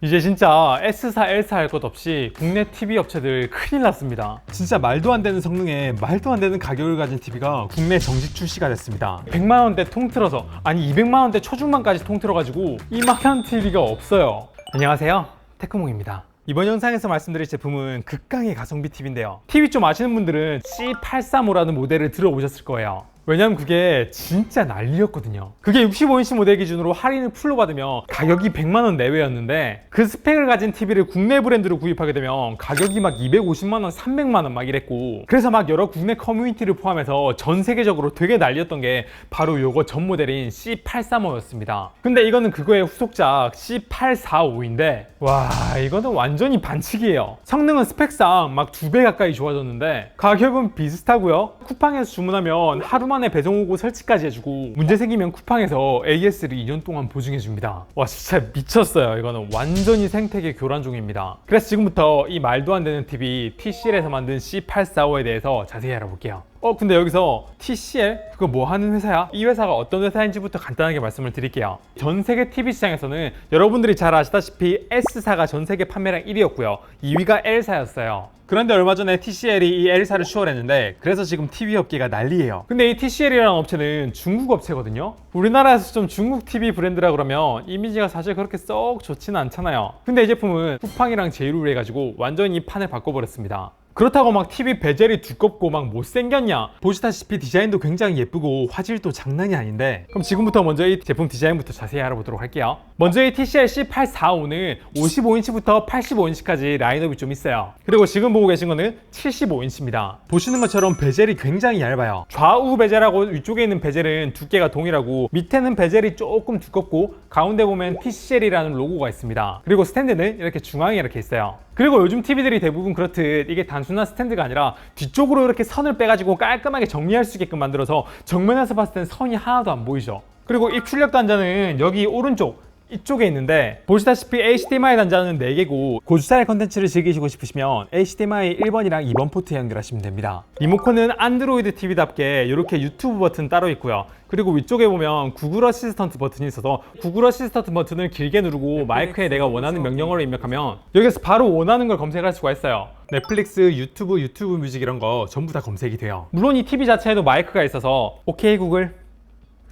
이제 진짜 S사, L사 할 것 없이 국내 TV 업체들 큰일 났습니다. 진짜 말도 안 되는 성능에 말도 안 되는 가격을 가진 TV가 국내 정식 출시가 됐습니다. 100만원대 통틀어서, 아니 200만원대 초중반까지 통틀어가지고 이만한 TV가 없어요. 안녕하세요, 테크몽입니다. 이번 영상에서 말씀드릴 제품은 극강의 가성비 TV인데요. TV 좀 아시는 분들은 C835라는 모델을 들어보셨을 거예요. 왜냐면 그게 진짜 난리였거든요. 그게 65인치 모델 기준으로 할인을 풀로 받으면 가격이 100만원 내외였는데, 그 스펙을 가진 TV를 국내 브랜드로 구입하게 되면 가격이 막 250만원, 300만원 막 이랬고, 그래서 막 여러 국내 커뮤니티를 포함해서 전 세계적으로 되게 난리였던 게 바로 요거 전 모델인 C835였습니다. 근데 이거는 그거의 후속작 C845인데, 와, 이거는 완전히 반칙이에요. 성능은 스펙상 막 2배 가까이 좋아졌는데 가격은 비슷하고요. 쿠팡에서 주문하면 하루 만에 배송 오고 설치까지 해주고, 문제 생기면 쿠팡에서 AS를 2년 동안 보증해줍니다. 와, 진짜 미쳤어요. 이거는 완전히 생태계 교란 중입니다. 그래서 지금부터 이 말도 안 되는 TV TCL에서 만든 C845에 대해서 자세히 알아볼게요. 근데 여기서 TCL? 그거 뭐 하는 회사야? 이 회사가 어떤 회사인지부터 간단하게 말씀을 드릴게요. 전 세계 TV 시장에서는 여러분들이 잘 아시다시피 S사가 전 세계 판매량 1위였고요. 2위가 L사였어요. 그런데 얼마 전에 TCL이 이 L사를 추월했는데, 그래서 지금 TV 업계가 난리예요. 근데 이 TCL이라는 업체는 중국 업체거든요. 우리나라에서 좀 중국 TV 브랜드라 그러면 이미지가 사실 그렇게 썩 좋지는 않잖아요. 근데 이 제품은 쿠팡이랑 제휴를 해가지고 완전히 판을 바꿔버렸습니다. 그렇다고 막 TV 베젤이 두껍고 막 못생겼냐? 보시다시피 디자인도 굉장히 예쁘고 화질도 장난이 아닌데, 그럼 지금부터 먼저 이 제품 디자인부터 자세히 알아보도록 할게요. 먼저 이 TCL C845는 55인치부터 85인치까지 라인업이 좀 있어요. 그리고 지금 보고 계신 거는 75인치입니다. 보시는 것처럼 베젤이 굉장히 얇아요. 좌우 베젤하고 위쪽에 있는 베젤은 두께가 동일하고, 밑에는 베젤이 조금 두껍고, 가운데 보면 TCL이라는 로고가 있습니다. 그리고 스탠드는 이렇게 중앙에 이렇게 있어요. 그리고 요즘 TV들이 대부분 그렇듯 이게 단순한 스탠드가 아니라 뒤쪽으로 이렇게 선을 빼가지고 깔끔하게 정리할 수 있게끔 만들어서 정면에서 봤을 땐 선이 하나도 안 보이죠. 그리고 이 출력 단자는 여기 오른쪽 이쪽에 있는데, 보시다시피 HDMI 단자는 4개고, 고주사의 컨텐츠를 즐기시고 싶으시면 HDMI 1번이랑 2번 포트 연결하시면 됩니다. 리모컨은 안드로이드 TV답게 이렇게 유튜브 버튼 따로 있고요. 그리고 위쪽에 보면 구글 어시스턴트 버튼이 있어서, 구글 어시스턴트 버튼을 길게 누르고 마이크에 내가 원하는 명령어를 입력하면 여기서 바로 원하는 걸 검색할 수가 있어요. 넷플릭스, 유튜브 뮤직 이런 거 전부 다 검색이 돼요. 물론 이 TV 자체에도 마이크가 있어서 오케이 구글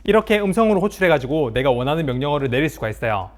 이렇게 음성으로 호출해가지고 내가 원하는 명령어를 내릴 수가 있어요.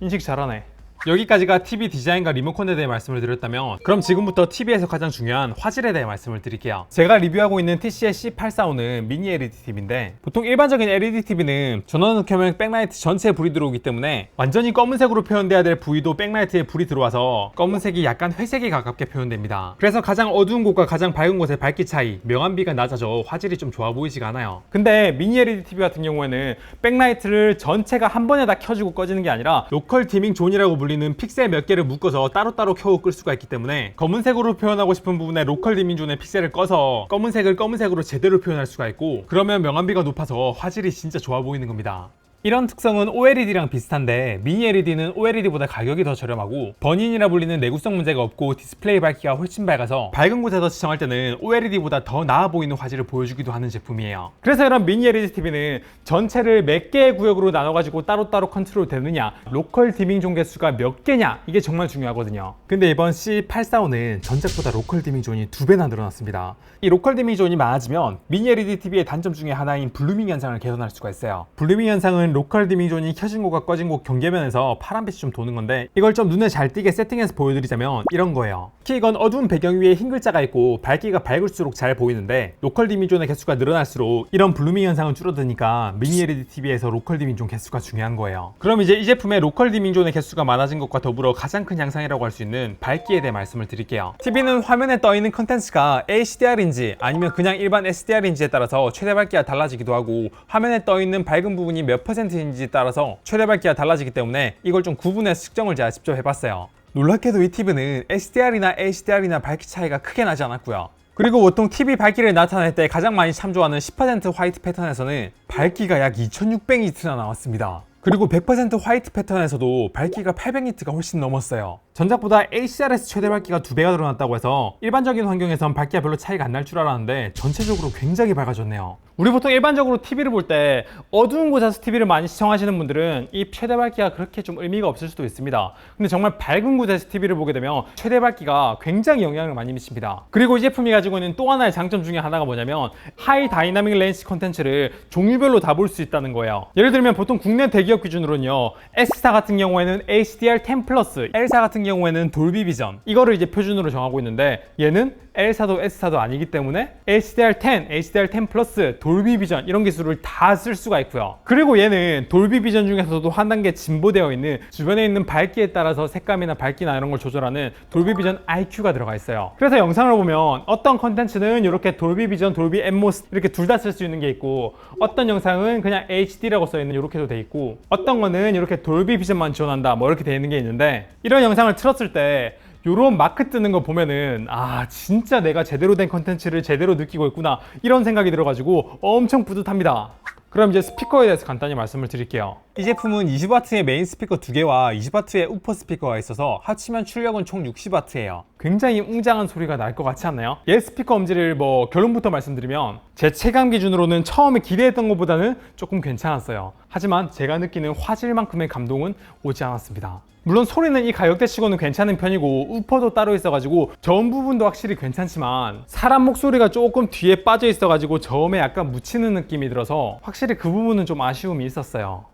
인식 잘하네. 여기까지가 TV 디자인과 리모컨에 대해 말씀을 드렸다면, 그럼 지금부터 TV에서 가장 중요한 화질에 대해 말씀을 드릴게요. 제가 리뷰하고 있는 TCL C845는 미니 LED TV인데, 보통 일반적인 LED TV는 전원을 켜면 백라이트 전체에 불이 들어오기 때문에 완전히 검은색으로 표현돼야 될 부위도 백라이트에 불이 들어와서 검은색이 약간 회색에 가깝게 표현됩니다. 그래서 가장 어두운 곳과 가장 밝은 곳의 밝기 차이, 명암비가 낮아져 화질이 좀 좋아 보이지가 않아요. 근데 미니 LED TV 같은 경우에는 백라이트를 전체가 한 번에 다 켜지고 꺼지는 게 아니라 로컬 디밍 존이라고 불리는 픽셀 몇 개를 묶어서 따로따로 켜고 끌 수가 있기 때문에, 검은색으로 표현하고 싶은 부분에 로컬 디밍 존의 픽셀을 꺼서 검은색을 검은색으로 제대로 표현할 수가 있고, 그러면 명암비가 높아서 화질이 진짜 좋아 보이는 겁니다. 이런 특성은 OLED랑 비슷한데, 미니 LED는 OLED보다 가격이 더 저렴하고 버닌이라 불리는 내구성 문제가 없고 디스플레이 밝기가 훨씬 밝아서 밝은 곳에서 시청할 때는 OLED보다 더 나아 보이는 화질을 보여주기도 하는 제품이에요. 그래서 이런 미니 LED TV는 전체를 몇 개의 구역으로 나눠가지고 따로따로 컨트롤 되느냐, 로컬 디밍 존 개수가 몇 개냐, 이게 정말 중요하거든요. 근데 이번 C845는 전작보다 로컬 디밍 존이 2배나 늘어났습니다. 이 로컬 디밍 존이 많아지면 미니 LED TV의 단점 중에 하나인 블루밍 현상을 개선할 수가 있어요. 블루밍 현상은 로컬 디밍 존이 켜진 곳과 꺼진 곳 경계면에서 파란빛이 좀 도는 건데, 이걸 좀 눈에 잘 띄게 세팅해서 보여드리자면 이런 거예요. 특히 이건 어두운 배경 위에 흰 글자가 있고 밝기가 밝을수록 잘 보이는데, 로컬 디밍 존의 개수가 늘어날수록 이런 블루밍 현상은 줄어드니까 미니 LED TV에서 로컬 디밍 존 개수가 중요한 거예요. 그럼 이제 이 제품의 로컬 디밍 존의 개수가 많아진 것과 더불어 가장 큰 향상이라고 할 수 있는 밝기에 대해 말씀을 드릴게요. TV는 화면에 떠있는 컨텐츠가 HDR인지 아니면 그냥 일반 SDR인지에 따라서 최대 밝기가 달라지기도 하고, 화면에 떠있는 밝은 부분이 몇 %인지에 따라서 최대 밝기가 달라지기 때문에 이걸 좀 구분해서 측정을 제가 직접 해봤어요. 놀랍게도 이 TV는 SDR이나 HDR이나 밝기 차이가 크게 나지 않았고요. 그리고 보통 TV 밝기를 나타낼 때 가장 많이 참조하는 10% 화이트 패턴에서는 밝기가 약 2600니트나 나왔습니다. 그리고 100% 화이트 패턴에서도 밝기가 800니트가 훨씬 넘었어요. 전작보다 HDR에서 최대 밝기가 2배가 늘어났다고 해서 일반적인 환경에선 밝기가 별로 차이가 안 날 줄 알았는데 전체적으로 굉장히 밝아졌네요. 우리 보통 일반적으로 TV를 볼 때 어두운 곳에서 TV를 많이 시청하시는 분들은 이 최대 밝기가 그렇게 좀 의미가 없을 수도 있습니다. 근데 정말 밝은 곳에서 TV를 보게 되면 최대 밝기가 굉장히 영향을 많이 미칩니다. 그리고 이 제품이 가지고 있는 또 하나의 장점 중에 하나가 뭐냐면 하이 다이나믹 렌시 콘텐츠를 종류별로 다 볼 수 있다는 거예요. 예를 들면 보통 국내 대기업 기준으로는요, S사 같은 경우에는 HDR10 플러스, L사 같은 경우에는 돌비 비전, 이거를 이제 표준으로 정하고 있는데 얘는 L사도 S사도 아니기 때문에 HDR10, HDR10 플러스, 돌비 비전 이런 기술을 다 쓸 수가 있고요. 그리고 얘는 돌비 비전 중에서도 한 단계 진보되어 있는 주변에 있는 밝기에 따라서 색감이나 밝기나 이런 걸 조절하는 돌비 비전 IQ가 들어가 있어요. 그래서 영상을 보면 어떤 컨텐츠는 이렇게 돌비 비전, 돌비 앳모스 이렇게 둘 다 쓸 수 있는 게 있고, 어떤 영상은 그냥 HD라고 써 있는 이렇게도 돼 있고, 어떤 거는 이렇게 돌비 비전만 지원한다 뭐 이렇게 돼 있는 게 있는데, 이런 영상을 틀었을 때 요런 마크 뜨는 거 보면은 아 진짜 내가 제대로 된 컨텐츠를 제대로 느끼고 있구나 이런 생각이 들어가지고 엄청 뿌듯합니다. 그럼 이제 스피커에 대해서 간단히 말씀을 드릴게요. 이 제품은 20W의 메인 스피커 2개와 20W의 우퍼 스피커가 있어서 합치면 출력은 총 60W예요. 굉장히 웅장한 소리가 날 것 같지 않나요? 얘 스피커 음질을 뭐 결론부터 말씀드리면 제 체감 기준으로는 처음에 기대했던 것보다는 조금 괜찮았어요. 하지만 제가 느끼는 화질만큼의 감동은 오지 않았습니다. 물론 소리는 이 가격대 치고는 괜찮은 편이고 우퍼도 따로 있어가지고 저음 부분도 확실히 괜찮지만 사람 목소리가 조금 뒤에 빠져 있어가지고 저음에 약간 묻히는 느낌이 들어서 확실히 그 부분은 좀 아쉬움이 있었어요.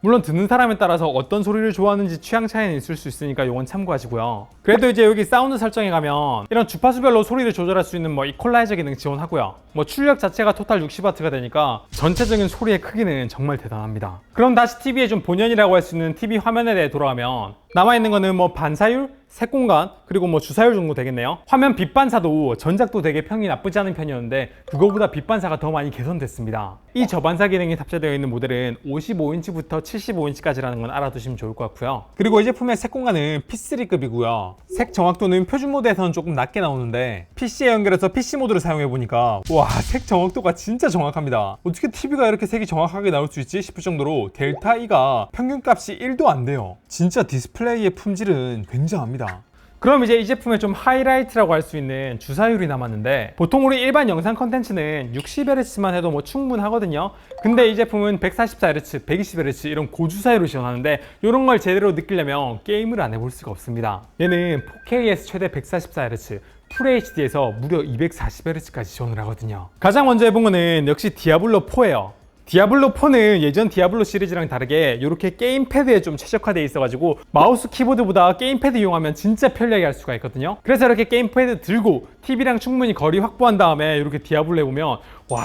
물론 듣는 사람에 따라서 어떤 소리를 좋아하는지 취향 차이는 있을 수 있으니까 이건 참고하시고요. 그래도 이제 여기 사운드 설정에 가면 이런 주파수별로 소리를 조절할 수 있는 뭐 이퀄라이저 기능 지원하고요. 뭐 출력 자체가 토탈 60W가 되니까 전체적인 소리의 크기는 정말 대단합니다. 그럼 다시 TV의 좀 본연이라고 할 수 있는 TV 화면에 대해 돌아가면 남아있는 거는 뭐 반사율, 색공간, 그리고 뭐 주사율 정도 되겠네요. 화면 빛 반사도 전작도 되게 평이 나쁘지 않은 편이었는데 그거보다 빛 반사가 더 많이 개선됐습니다. 이 저반사 기능이 탑재되어 있는 모델은 55인치부터 75인치까지라는 건 알아두시면 좋을 것 같고요. 그리고 이 제품의 색공간은 P3급이고요. 색 정확도는 표준 모드에서는 조금 낮게 나오는데 PC에 연결해서 PC 모드를 사용해보니까 와, 색 정확도가 진짜 정확합니다. 어떻게 TV가 이렇게 색이 정확하게 나올 수 있지 싶을 정도로 델타 E가 평균값이 1도 안 돼요. 진짜 디스플레이의 품질은 굉장합니다. 그럼 이제 이 제품의 좀 하이라이트라고 할 수 있는 주사율이 남았는데, 보통 우리 일반 영상 컨텐츠는 60Hz만 해도 뭐 충분하거든요. 근데 이 제품은 144Hz, 120Hz 이런 고주사율을 지원하는데 이런 걸 제대로 느끼려면 게임을 안 해볼 수가 없습니다. 얘는 4K에서 최대 144Hz, FHD에서 무려 240Hz까지 지원을 하거든요. 가장 먼저 해본 거는 역시 디아블로4예요. 디아블로4는 예전 디아블로 시리즈랑 다르게 이렇게 게임패드에 좀 최적화되어 있어가지고 마우스 키보드보다 게임패드 이용하면 진짜 편리하게 할 수가 있거든요. 그래서 이렇게 게임패드 들고 TV랑 충분히 거리 확보한 다음에 이렇게 디아블로 해보면 와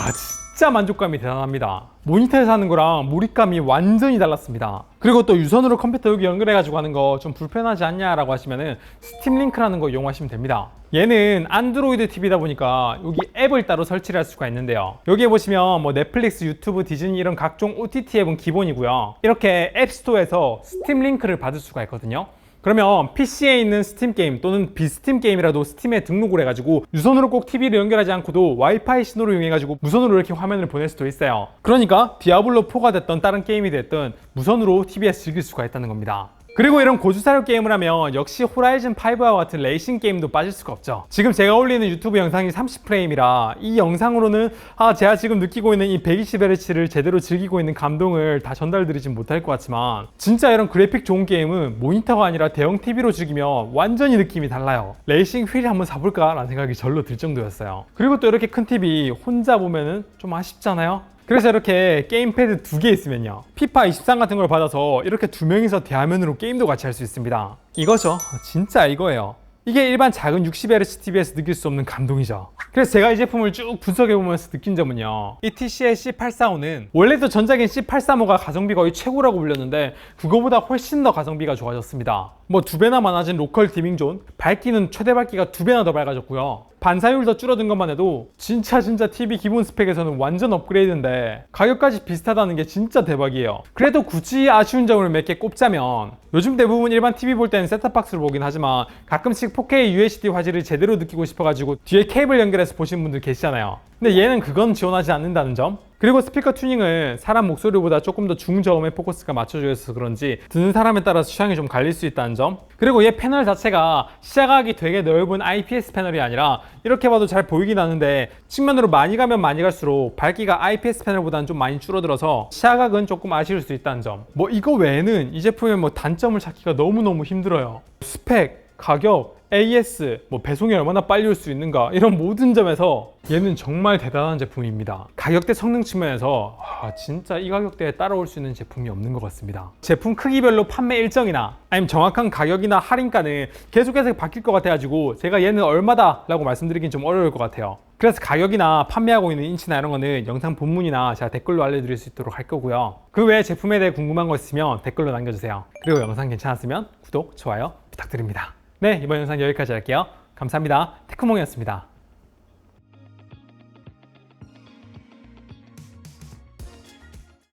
진짜 만족감이 대단합니다. 모니터에서 하는 거랑 몰입감이 완전히 달랐습니다. 그리고 또 유선으로 컴퓨터 여기 연결해가지고 하는 거 좀 불편하지 않냐라고 하시면은 스팀 링크라는 거 이용하시면 됩니다. 얘는 안드로이드 TV다 보니까 여기 앱을 따로 설치를 할 수가 있는데요. 여기에 보시면 뭐 넷플릭스, 유튜브, 디즈니 이런 각종 OTT 앱은 기본이고요. 이렇게 앱스토어에서 스팀 링크를 받을 수가 있거든요. 그러면 PC에 있는 스팀 게임 또는 비스팀 게임이라도 스팀에 등록을 해가지고 유선으로 꼭 TV를 연결하지 않고도 와이파이 신호를 이용해가지고 무선으로 이렇게 화면을 보낼 수도 있어요. 그러니까 디아블로4가 됐던 다른 게임이 됐든 무선으로 TV에서 즐길 수가 있다는 겁니다. 그리고 이런 고주사율 게임을 하면 역시 호라이즌 5와 같은 레이싱 게임도 빠질 수가 없죠. 지금 제가 올리는 유튜브 영상이 30프레임이라 이 영상으로는 제가 지금 느끼고 있는 이 120Hz를 제대로 즐기고 있는 감동을 다 전달드리진 못할 것 같지만 진짜 이런 그래픽 좋은 게임은 모니터가 아니라 대형 TV로 즐기면 완전히 느낌이 달라요. 레이싱 휠 한번 사볼까? 라는 생각이 절로 들 정도였어요. 그리고 또 이렇게 큰 TV 혼자 보면은 좀 아쉽잖아요. 그래서 이렇게 게임패드 2개 있으면요, 피파 23 같은 걸 받아서 이렇게 2명이서 대화면으로 게임도 같이 할 수 있습니다. 이거죠. 진짜 이거예요. 이게 일반 작은 60Hz TV에서 느낄 수 없는 감동이죠. 그래서 제가 이 제품을 쭉 분석해보면서 느낀 점은요, 이 TCL C845는 원래도 전작인 C835가 가성비 거의 최고라고 불렸는데 그거보다 훨씬 더 가성비가 좋아졌습니다. 뭐 2배나 많아진 로컬 디밍 존, 밝기는 최대 밝기가 2배나 더 밝아졌고요. 반사율 더 줄어든 것만 해도 진짜 TV 기본 스펙에서는 완전 업그레이드인데 가격까지 비슷하다는 게 진짜 대박이에요. 그래도 굳이 아쉬운 점을 몇 개 꼽자면, 요즘 대부분 일반 TV 볼 때는 셋탑박스를 보긴 하지만 가끔씩 4K UHD 화질을 제대로 느끼고 싶어가지고 뒤에 케이블 연결해서 보시는 분들 계시잖아요. 근데 얘는 그건 지원하지 않는다는 점. 그리고 스피커 튜닝은 사람 목소리보다 조금 더 중저음에 포커스가 맞춰져 있어서 그런지 듣는 사람에 따라서 취향이 좀 갈릴 수 있다는 점. 그리고 얘 패널 자체가 시야각이 되게 넓은 IPS 패널이 아니라 이렇게 봐도 잘 보이긴 하는데 측면으로 많이 가면 많이 갈수록 밝기가 IPS 패널보다는 좀 많이 줄어들어서 시야각은 조금 아쉬울 수 있다는 점. 뭐 이거 외에는 이 제품의 뭐 단점을 찾기가 너무너무 힘들어요. 스펙, 가격, AS, 뭐 배송이 얼마나 빨리 올 수 있는가 이런 모든 점에서 얘는 정말 대단한 제품입니다. 가격대 성능 측면에서 진짜 이 가격대에 따라올 수 있는 제품이 없는 것 같습니다. 제품 크기별로 판매 일정이나 아니면 정확한 가격이나 할인가는 계속해서 바뀔 것 같아가지고 제가 얘는 얼마다 라고 말씀드리긴 좀 어려울 것 같아요. 그래서 가격이나 판매하고 있는 인치나 이런 거는 영상 본문이나 제가 댓글로 알려드릴 수 있도록 할 거고요. 그 외에 제품에 대해 궁금한 거 있으면 댓글로 남겨주세요. 그리고 영상 괜찮았으면 구독, 좋아요 부탁드립니다. 네, 이번 영상 여기까지 할게요. 감사합니다. 테크몽이었습니다.